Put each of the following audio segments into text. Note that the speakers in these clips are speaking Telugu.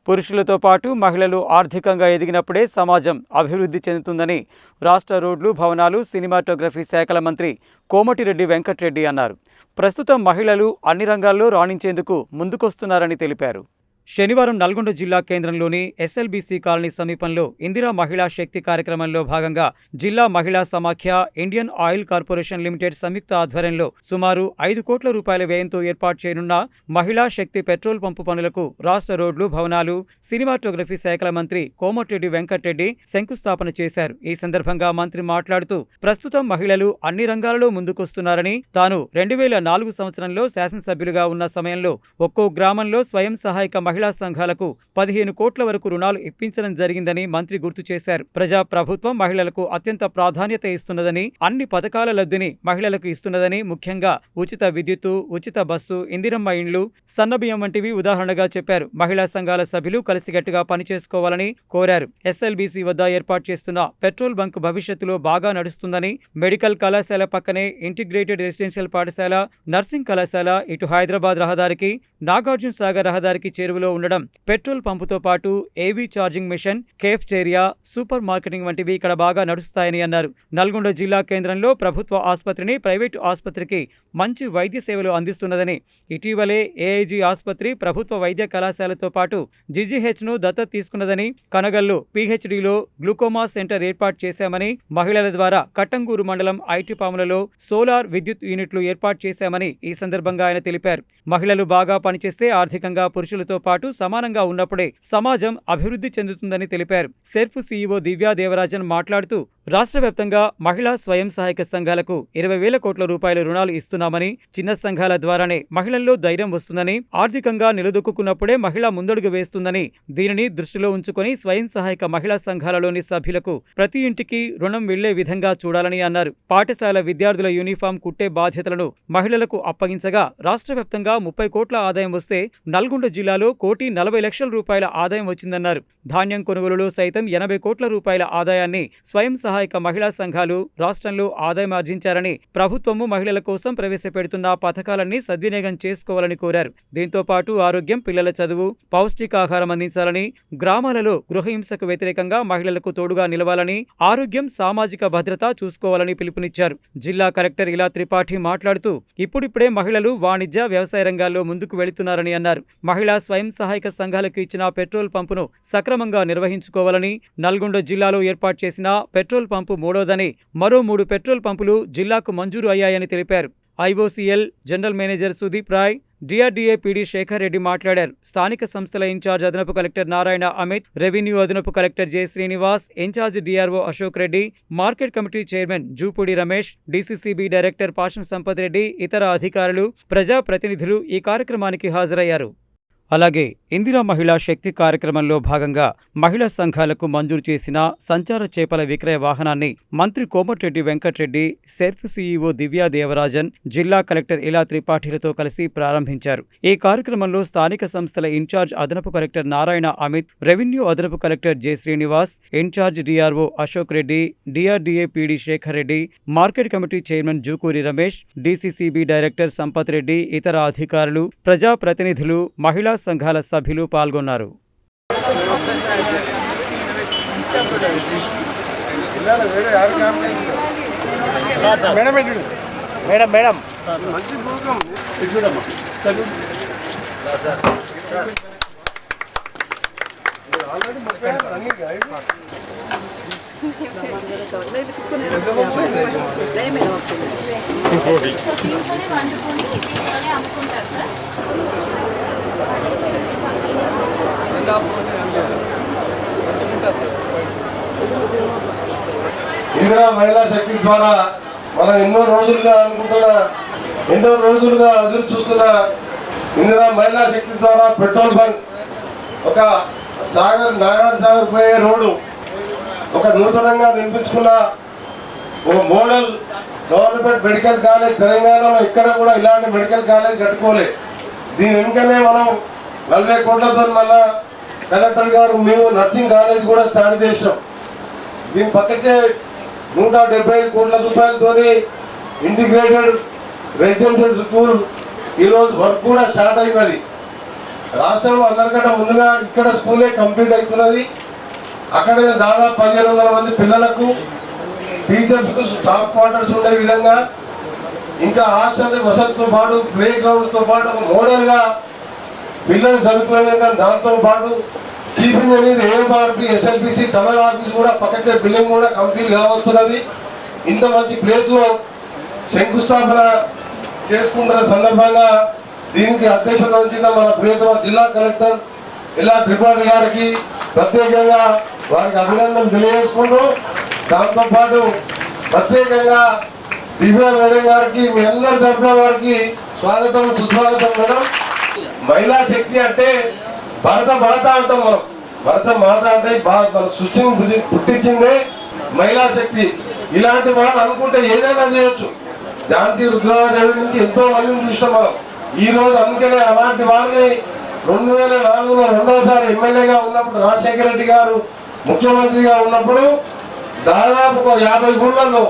పురుషులతో పాటు మహిళలు ఆర్థికంగా ఎదిగినప్పుడే సమాజం అభివృద్ధి చెందుతుందని రాష్ట్ర రోడ్లు, భవనాలు, సినిమాటోగ్రఫీ శాఖల మంత్రి కోమటిరెడ్డి వెంకటరెడ్డి అన్నారు. ప్రస్తుతం మహిళలు అన్ని రంగాల్లో రాణించేందుకు ముందుకొస్తున్నారని తెలిపారు. శనివారం నల్గొండ జిల్లా కేంద్రంలోని ఎస్ఎల్బీసీ కాలనీ సమీపంలో ఇందిరా మహిళా శక్తి కార్యక్రమంలో భాగంగా జిల్లా మహిళా సమాఖ్య, ఇండియన్ ఆయిల్ కార్పొరేషన్ లిమిటెడ్ సంయుక్త ఆధ్వర్యంలో సుమారు 5 కోట్ల రూపాయల వ్యయంతో ఏర్పాటు చేయనున్న మహిళా శక్తి పెట్రోల్ పంపు పనులకు రాష్ట్ర రోడ్లు, భవనాలు, సినిమాటోగ్రఫీ శాఖల మంత్రి కోమటిరెడ్డి వెంకటరెడ్డి శంకుస్థాపన చేశారు. ఈ సందర్భంగా మంత్రి మాట్లాడుతూ ప్రస్తుతం మహిళలు అన్ని రంగాలలో ముందుకొస్తున్నారని, తాను 2004 సంవత్సరంలో శాసనసభ్యులుగా ఉన్న సమయంలో ఒక్కో గ్రామంలో స్వయం సహాయక మహిళా సంఘాలకు 15 కోట్ల వరకు రుణాలు ఇప్పించడం జరిగిందని మంత్రి గుర్తు చేశారు. ప్రజా ప్రభుత్వం మహిళలకు అత్యంత ప్రాధాన్యత ఇస్తున్నదని, అన్ని పథకాల లబ్ధిని మహిళలకు ఇస్తున్నదని, ముఖ్యంగా ఉచిత విద్యుత్తు, ఉచిత బస్సు, ఇందిరమ్మ ఇండ్లు, సన్నబియ్యం వంటివి ఉదాహరణగా చెప్పారు. మహిళా సంఘాల సభ్యులు కలిసికట్టుగా పనిచేసుకోవాలని కోరారు. ఎస్ఎల్బీసీ వద్ద ఏర్పాటు చేస్తున్న పెట్రోల్ బంక్ భవిష్యత్తులో బాగా నడుస్తుందని, మెడికల్ కళాశాల పక్కనే ఇంటిగ్రేటెడ్ రెసిడెన్షియల్ పాఠశాల, నర్సింగ్ కళాశాల, ఇటు హైదరాబాద్ రహదారికి, నాగార్జున సాగర్ రహదారికి చేరువలో ఉండడం, పెట్రోల్ పంపుతో పాటు EV charging machine, cafeteria, super marketing వంటివి ఇక్కడ బాగా నడుస్తాయని అన్నారు. నల్గొండ జిల్లా కేంద్రంలో ప్రభుత్వ ఆసుపత్రిని ప్రైవేటు ఆసుపత్రికి మంచి వైద్య సేవలు అందిస్తున్నదని, ఇటీవలే ఏఐజీ ఆసుపత్రి ప్రభుత్వ వైద్య కళాశాలతో పాటు జీజీహెచ్ను దత్తత తీసుకున్నదని, కనగల్లో పీహెచ్డీలో గ్లూకోమా సెంటర్ ఏర్పాటు చేశామని, మహిళల ద్వారా కట్టంగూరు మండలం ఐటిపాములలో సోలార్ విద్యుత్ యూనిట్లు ఏర్పాటు చేశామని ఈ సందర్భంగా ఆయన తెలిపారు. మహిళలు బాగా పనిచేస్తే ఆర్థికంగా పురుషులతో పాటు సమానంగా ఉన్నప్పుడే సమాజం అభివృద్ధి చెందుతుందని తెలిపారు. సెర్ఫ్ సీఈఓ దివ్యా దేవరాజన్ మాట్లాడుతూ రాష్ట్ర వ్యాప్తంగా మహిళా స్వయం సహాయక సంఘాలకు 20,000 కోట్ల రూపాయల రుణాలు ఇస్తున్నామని, చిన్న సంఘాల ద్వారానే మహిళల్లో ధైర్యం వస్తుందని, ఆర్థికంగా నిలదొక్కున్నప్పుడే మహిళ ముందడుగు వేస్తుందని, దీనిని దృష్టిలో ఉంచుకొని స్వయం సహాయక మహిళా సంఘాలలోని సభ్యులకు ప్రతి ఇంటికి రుణం వెళ్లే విధంగా చూడాలని అన్నారు. పాఠశాల విద్యార్థుల యూనిఫామ్ కుట్టే బాధ్యతలను మహిళలకు అప్పగించగా రాష్ట్ర వ్యాప్తంగా 30 కోట్ల ఆదాయం వస్తే నల్గొండ జిల్లాలో 1,40,00,000 రూపాయల ఆదాయం వచ్చిందన్నారు. ధాన్యం కొనుగోలులో సైతం 80 కోట్ల రూపాయల ఆదాయాన్ని స్వయం సహాయక మహిళా సంఘాలు రాష్ట్రంలో ఆదాయం ఆర్జించారని, ప్రభుత్వము మహిళల కోసం ప్రవేశపెడుతున్న పథకాలన్నీ సద్వినియోగం చేసుకోవాలని కోరారు. దీంతో పాటు ఆరోగ్యం, పిల్లల చదువు, పౌష్టికాహారం అందించాలని, గ్రామాలలో గృహహింసకు వ్యతిరేకంగా మహిళలకు తోడుగా నిలవాలని, ఆరోగ్యం, సామాజిక భద్రత చూసుకోవాలని పిలుపునిచ్చారు. జిల్లా కలెక్టర్ ఇలా త్రిపాఠి మాట్లాడుతూ ఇప్పుడిప్పుడే మహిళలు వాణిజ్య, వ్యవసాయ రంగాల్లో ముందుకు వెళుతున్నారని అన్నారు. మహిళా స్వయం సహాయక సంఘాలకు ఇచ్చిన పెట్రోల్ పంపును సక్రమంగా నిర్వహించుకోవాలని, నల్గొండ జిల్లాలో ఏర్పాటు చేసిన పెట్రోల్ పంపు మూడోదని, మరో 3 పెట్రోల్ పంపులు జిల్లాకు మంజూరు అయ్యాయని తెలిపారు. IOCL general manager Sudeep Roy, DRDA PD Shekhar Reddy మాట్లాడారు. స్థానిక సంస్థల ఇన్ఛార్జ్ అదనపు కలెక్టర్ నారాయణ అమిత్, రెవెన్యూ అదనపు collector J Srinivas, incharge DRO Ashok Reddy, market committee chairman Jupudi Ramesh, DCCB director Pasham Sampath Reddy, ఇతర అధికారులు, ప్రజా ప్రతినిధులు ఈ కార్యక్రమానికి హాజరయ్యారు. అలాగే ఇందిరా మహిళా శక్తి కార్యక్రమంలో భాగంగా మహిళా సంఘాలకు మంజూరు చేసిన సంచార చేపల విక్రయ వాహనాన్ని మంత్రి కోమటిరెడ్డి వెంకటరెడ్డి, సెర్ఫ్ సీఈఓ దివ్యా దేవరాజన్, జిల్లా కలెక్టర్ ఇలా త్రిపాఠిలతో కలిసి ప్రారంభించారు. ఈ కార్యక్రమంలో స్థానిక సంస్థల ఇన్ఛార్జ్ అదనపు కలెక్టర్ నారాయణ అమిత్, రెవెన్యూ అదనపు collector J Srinivas, incharge DRO Ashok Reddy, DRDA PD Shekhar Reddy, market committee chairman Jukuri Ramesh, DCCB director Sampath Reddy, ఇతర అధికారులు, ప్రజా ప్రతినిధులు, మహిళా సంఘాల సభ్యులు పాల్గొన్నారు. ఇందిరా మహిళా శక్తి ద్వారా మనం ఎన్నో రోజులుగా ఎదురు చూస్తున్న ఇందిరా మహిళా శక్తి ద్వారా పెట్రోల్ బంక్, ఒక నాగార్జున సాగర్ పోయే రోడ్డు, ఒక నూతనంగా నిర్మించుకున్న ఒక మోడల్ గవర్నమెంట్ మెడికల్ కాలేజ్ తెలంగాణలో ఎక్కడ కూడా ఇలాంటి మెడికల్ కాలేజ్ కట్టుకోలేదు. దీని వెనుకనే మనం 40 కోట్లతో మళ్ళా కలెక్టర్ గారు మేము నర్సింగ్ కాలేజ్ కూడా స్టార్ట్ చేసినాం. దీని పక్కకే 175 కోట్ల రూపాయలతో ఇంటిగ్రేటెడ్ రెసిడెన్షియల్ స్కూల్ ఈరోజు వర్క్ కూడా స్టార్ట్ అయింది. రాష్ట్రంలో అందరికంటే ముందుగా ఇక్కడ స్కూలే కంప్లీట్ అవుతున్నది. అక్కడ దాదాపు 1500 మంది పిల్లలకు టీచర్స్కు స్టాఫ్ క్వార్టర్స్ ఉండే విధంగా, ఇంకా హాస్టల్ వసతితో పాటు ప్లే గ్రౌండ్తో పాటు ఒక మోడల్గా పిల్లలు చదువుకునే విధంగా, దాంతో పాటు chief engineer AMRP SLPC tunnel office కూడా పక్కకే బిల్డింగ్ కూడా కంప్లీట్ కావస్తున్నది. ఇంత మంచి ప్లేస్లో శంకుస్థాపన చేసుకుంటున్న సందర్భంగా దీనికి అధ్యక్షత వహించిన మన ప్రియతమ జిల్లా కలెక్టర్ ఇలా త్రిపాఠి గారికి ప్రత్యేకంగా వారికి అభినందనలు తెలియజేసుకుంటూ, దాంతోపాటు ప్రత్యేకంగా దివ్య మేడం గారికి మీ అందరి తరఫున వారికి స్వాగతం సుస్వాగతం. మేడం, మహిళా శక్తి అంటే భరత మాత అంటాం మనం. భరత మాత అంటే మన సృష్టిని పుట్టించిందే మహిళా శక్తి. ఇలాంటి వాళ్ళు అనుకుంటే ఏదైనా చేయొచ్చు. శాంతి రుద్రమాదేవి నుంచి ఎంతో మందిని చూసినాం మనం. ఈ రోజు అందుకనే అలాంటి వారిని 2004లో రెండవసారి ఎమ్మెల్యేగా ఉన్నప్పుడు రాజశేఖర రెడ్డి గారు ముఖ్యమంత్రిగా ఉన్నప్పుడు దాదాపు ఒక 50 ఊళ్ళల్లో,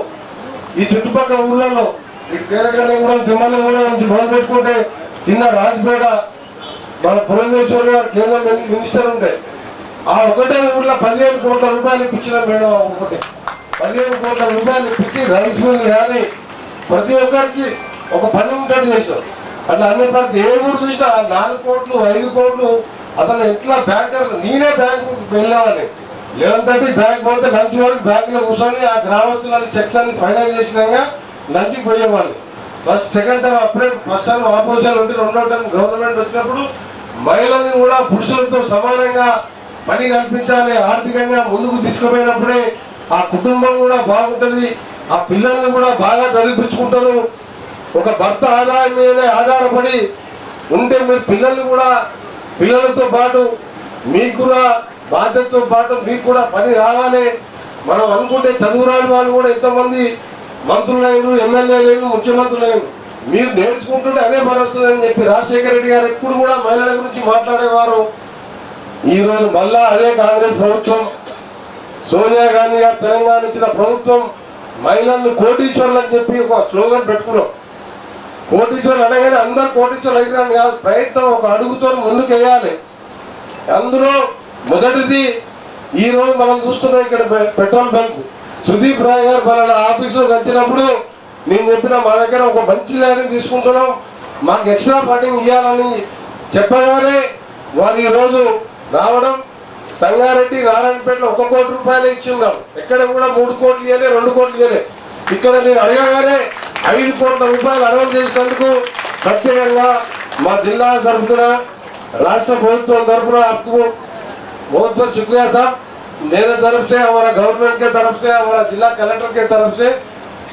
ఈ చుట్టుపక్కల ఊళ్ళల్లో, ఇటు కేరగండగూడెం తిమ్మలగూడెం నుంచి మొదలుపెట్టుకుంటే కింద రాజపేట మన పురంధేశ్వరి గారు కేంద్ర మినిస్టర్ ఉండే, ఆ ఒకటే ఊళ్ళో 15 కోట్ల రూపాయలు ఇప్పించిన మేడం. ఒకటి 15 కోట్ల రూపాయలు ఇప్పించి రైస్ మిల్ కానీ ప్రతి ఒక్కరికి ఒక పని ఉండేట్టు చేశారు. అట్లా అన్ని ప్రతి ఏ ఊరు చూసినా 4 కోట్లు 5 కోట్లు అతను ఎట్లా బ్యాంకర్, నేనే బ్యాంకు వెళ్ళేవాడిని. 11:30 బ్యాంక్ పోతే లంచ్ వరకు బ్యాంకులో కూర్చొని ఆ గ్రామస్తులని చెక్స్ అన్ని ఫైనల్ చేసినాక లంచ్కి పోయేవాళ్ళు. సెకండ్ టైం అప్పుడే ఫస్ట్ టైం ఆపోజిషన్ ఉంటే, రెండో టైం గవర్నమెంట్ వచ్చినప్పుడు మహిళల్ని కూడా పురుషులతో సమానంగా పని కల్పించాలి, ఆర్థికంగా ముందుకు తీసుకుపోయినప్పుడే ఆ కుటుంబం కూడా బాగుంటుంది, ఆ పిల్లల్ని కూడా బాగా చదివించుకుంటారు. ఒక భర్త ఆదాయం మీదనే ఆధారపడి ఉంటే మీరు పిల్లల్ని కూడా, పిల్లలతో పాటు మీకు కూడా బాధ్యతతో పాటు మీకు కూడా పని రావాలి. మనం అనుకుంటే చదువురాని వాళ్ళు కూడా ఎంతోమంది మంత్రులైన, ఎమ్మెల్యేలైన, ముఖ్యమంత్రులైన, మీరు నేర్చుకుంటుంటే అదే పని వస్తుందని చెప్పి రాజశేఖర రెడ్డి గారు ఎప్పుడు కూడా మహిళల గురించి మాట్లాడేవారు. ఈరోజు మళ్ళా అదే కాంగ్రెస్ ప్రభుత్వం, సోనియా గాంధీ గారు తెలంగాణ ఇచ్చిన ప్రభుత్వం మహిళలను కోటీశ్వర్లు అని చెప్పి ఒక స్లోగన్ పెట్టుకున్నాం. కోటీశ్వర్లు అనగానే అందరు కోటీశ్వర్లు అవుతారని కాదు, ప్రయత్నం ఒక అడుగుతో ముందుకు వేయాలి. అందులో మొదటిది ఈరోజు మనం చూస్తున్నాం ఇక్కడ పెట్రోల్ బంక్. సుదీప్ రాయ్ గారు మన ఆఫీసులోకి వచ్చినప్పుడు నేను చెప్పిన మా దగ్గర ఒక మంచి ల్యాండ్ తీసుకుంటున్నాం, మాకు ఎక్స్ట్రా ఫండింగ్ ఇవ్వాలని చెప్పగానే వారు ఈరోజు రావడం, సంగారెడ్డి నారాయణపేటలో 1 కోటి రూపాయలు ఇచ్చిందాం. ఎక్కడ కూడా 3 కోట్లు ఇవ్వలే, 2 కోట్లు ఇవ్వలే. ఇక్కడ నేను అడగగానే 5 కోట్ల రూపాయలు అనౌన్స్ చేసినందుకు ప్రత్యేకంగా మా జిల్లా తరఫున, రాష్ట్ర ప్రభుత్వం తరఫున आपको बहुत बहुत शुक्रिया साहब. मेरे तरफ से, हमारा गवर्नमेंट के तरफ से, हमारा जिला कलेक्टर के तरफ से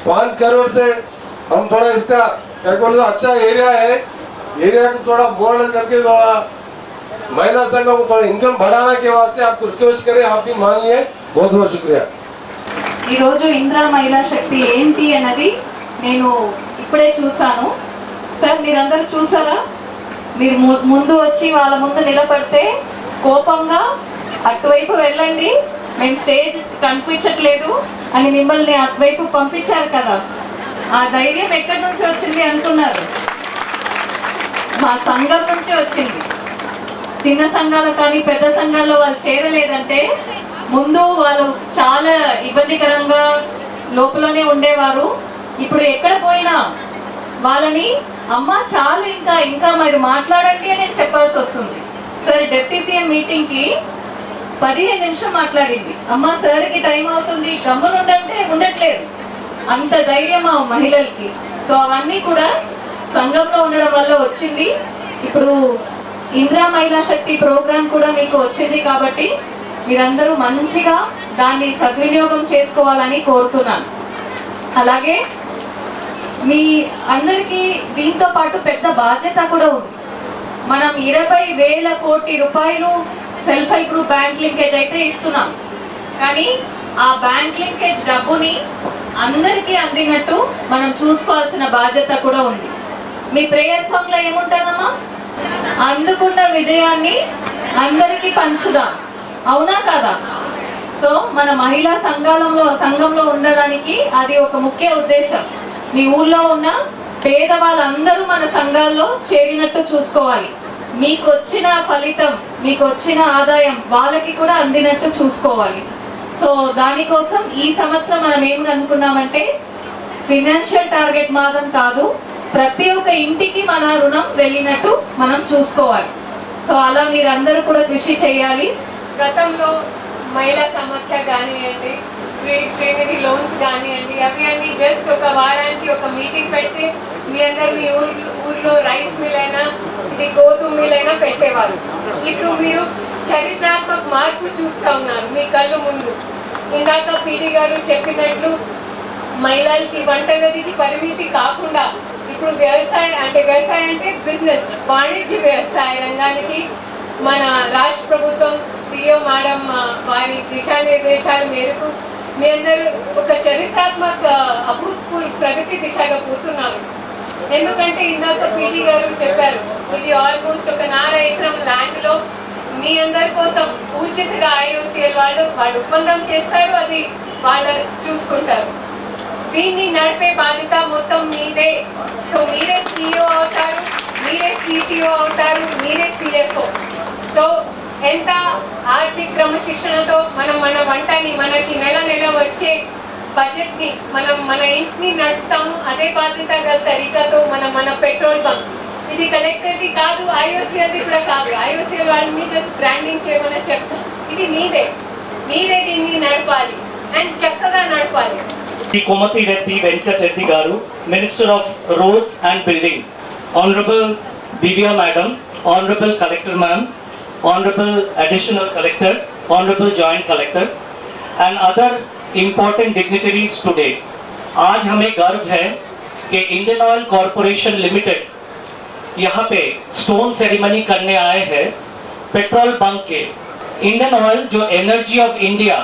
5 करोड़ से हम थोड़ा इसका अच्छा एरिया है, एरिया को थोड़ा मॉडल करके थोड़ा महिला संघों को थोड़ा इनकम बढ़ाने के वास्ते आपको रिक्वेस्ट करें, आप भी मानिए. बहुत बहुत शुक्रिया. ఈ రోజు ఇంద్రా మహిళా శక్తి ఏంటి అన్నది నేను ఇప్పుడే చూసాను. సార్ మీరందరూ చూసారా? మీరు ముందు వచ్చి వాళ్ళ ముందు నిలబడితే కోపంగా అటువైపు వెళ్ళండి, మేము స్టేజ్ కనిపించట్లేదు అని మిమ్మల్ని అటువైపు పంపించారు కదా. ఆ ధైర్యం ఎక్కడి నుంచి వచ్చింది అనుకున్నారు? మా సంఘం నుంచి వచ్చింది. చిన్న సంఘాలు కానీ పెద్ద సంఘాల్లో వాళ్ళు చేరలేదంటే ముందు వాళ్ళు చాలా ఇబ్బందికరంగా లోపలనే ఉండేవారు. ఇప్పుడు ఎక్కడ పోయినా వాళ్ళని అమ్మ చాలు ఇంకా ఇంకా మరి మాట్లాడండి అని చెప్పాల్సి వస్తుంది. సార్ డిప్యూటీ సీఎం మీటింగ్కి 15 నిమిషం మాట్లాడింది. అమ్మ సార్కి టైం అవుతుంది గమ్మునుండంటే ఉండట్లేదు. అంత ధైర్యం ఆ మహిళలకి. సో అవన్నీ కూడా సంఘంలో ఉండడం వల్ల వచ్చింది. ఇప్పుడు ఇందిరా మహిళా శక్తి ప్రోగ్రాం కూడా మీకు వచ్చింది కాబట్టి మీరందరూ మంచిగా దాన్ని సద్వినియోగం చేసుకోవాలని కోరుతున్నాను. అలాగే మీ అందరికీ దీంతో పాటు పెద్ద బాధ్యత కూడా ఉంది. మనం 20,000 కోట్ల రూపాయలు self help group bank linkage అయితే ఇస్తున్నాం, కానీ ఆ బ్యాంక్ లింకేజ్ డబ్బుని అందరికీ అందినట్టు మనం చూసుకోవాల్సిన బాధ్యత కూడా ఉంది. మీ ప్రేయర్ సాంగ్లో ఏముంటుందమ్మా? అందుకున్న విజయాన్ని అందరికీ పంచుదాం, అవునా కదా? సో మన మహిళా సంఘంలో ఉండడానికి అది ఒక ముఖ్య ఉద్దేశం. మీ ఊళ్ళో ఉన్న పేదవాళ్ళందరూ మన సంఘాల్లో చేరినట్టు చూసుకోవాలి. మీకు వచ్చిన ఫలితం, మీకు వచ్చిన ఆదాయం వాళ్ళకి కూడా అందినట్టు చూసుకోవాలి. సో దానికోసం ఈ సంవత్సరం మనం ఏం అనుకున్నామంటే ఫినాన్షియల్ టార్గెట్ మాత్రం కాదు, ప్రతి ఒక్క ఇంటికి మన రుణం వెళ్ళినట్టు మనం చూసుకోవాలి. సో అలా మీరందరూ కూడా కృషి చేయాలి. గతంలో మహిళా సమాఖ్య కానివ్వండి, శ్రీనిధి లోన్స్ కానివ్వండి, అవి అన్ని జస్ట్ ఒక వారానికి ఒక మీటింగ్ పెడితే మీ అందరు మీ ఊర్లో రైస్ మిల్ అయినా ఇది గోధుమ మిల్ అయినా పెట్టేవారు. ఇప్పుడు మీరు చరిత్రాత్మక మార్పు చూస్తూ ఉన్నారు మీ కళ్ళు ముందు. ఇందాక పీడి గారు చెప్పినట్లు మహిళలకి వంటగదికి పరిమితి కాకుండా ఇప్పుడు వ్యవసాయం అంటే బిజినెస్, వాణిజ్య వ్యవసాయ రంగానికి మన రాష్ట్ర ప్రభుత్వం CEO మేడం వారి దిశానిర్దేశాల మేరకు మీ అందరూ ఒక చరిత్రాత్మక అభూతపూర్వ ప్రగతి దిశగా పోతున్నారు. ఎందుకంటే ఇందాక పీడి గారు చెప్పారు, ఇది ఆల్మోస్ట్ ఒక 4 ఎకరం ల్యాండ్లో మీ అందరి కోసం ఉచితంగా IOCL వాళ్ళు ఒప్పందం చేస్తారు, అది వాళ్ళు చూసుకుంటారు. దీన్ని నడిపే బాధ్యత మొత్తం మీదే. సో మీరే CEO అవుతారు, మీరే CTO అవుతారు, మీరే CFO. సో ఎంత ఆర్థిక క్రమశిక్షణతో మనం మన వంటని, మనకి నెల వచ్చే బడ్జెట్ని మన ఇంటిని నడుపుతాము, అదే బాధ్యత గల తరీకాతో మన పెట్రోల్ బంక్, ఇది కలెక్టర్ది కాదు, IOCLది కూడా కాదు. IOCL వాళ్ళని జస్ట్ బ్రాండింగ్ చేయమని చెప్తాం. ఇది మీరే దీన్ని నడపాలి అండ్ చక్కగా నడపాలి. Shri Komati Reddy Venkat Reddy Garu, Minister of Roads and Building, Honorable Divya Madam, Honorable Collector Ma'am, Honorable Additional Collector, Honorable Joint Collector, and other important dignitaries today. आज हमें गर्व है कि इंडियन ऑयल कॉरपोरेशन लिमिटेड यहाँ पे स्टोन सेरेमनी करने आए हैं पेट्रोल बंक के। इंडियन ऑयल जो एनर्जी ऑफ इंडिया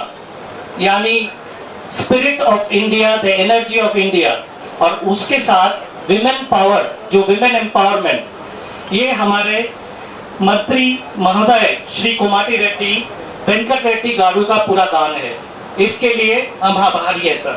यानी spirit of India, the energy of India, और उसके साथ विमेन पावर, जो विमेन एम्पावरमेंट, ये हमारे मंत्री महोदय श्री कोमाटी रेड्डी वेंकट रेड्डी गारू का पूरा दान है। इसके लिए हम आभारी है सर।